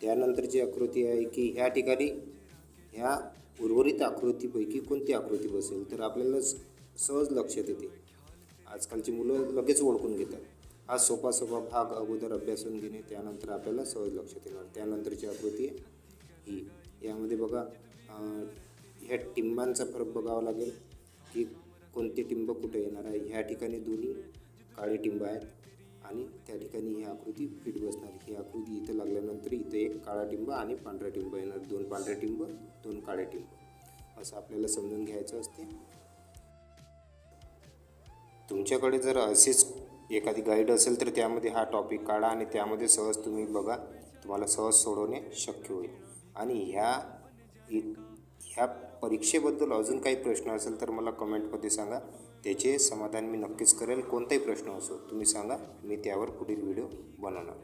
त्यानंतरची आकृती आहे की ह्या ठिकाणी ह्या उर्वरित आकृतीपैकी कोणती आकृती बसेल, तर आपल्याला सहज लक्षात येते. आजकालची मुलं लगेच ओळखून घेतात. हा सोपा भाग अगोदर अभ्यासून घेणे, त्यानंतर आपल्याला सहज लक्षात येणार. त्यानंतरची आकृती ही, यामध्ये बघा ह्या टिंबांचा फरक बघावा लागेल की कोणते टिंब कुठे येणार आहे. ह्या ठिकाणी दोन्ही काळे टिंब आहेत आणि त्या ठिकाणी ही आकृती फिट बसणार. ही आकृती इथं लागल्यानंतर इथं एक काळा टिंब आणि पांढरा टिंब येणार. 2 पांढरे टिंब, 2 काळे टिंब, असं आपल्याला समजून घ्यायचं असते. तुमच्याकडे जर अशीच एखादी गाईड असेल तर त्यामध्ये हा टॉपिक काढा आणि त्यामध्ये सहज तुम्ही बघा, तुम्हाला सहज सोडवणे शक्य होईल. आणि ह्या परीक्षेबद्दल अजून काही प्रश्न असेल तर मला कमेंटमध्ये सांगा, त्याचे समाधान मी नक्कीच करेल. कोणताही प्रश्न असो तुम्ही सांगा, मी त्यावर पुढील व्हिडिओ बनवणार.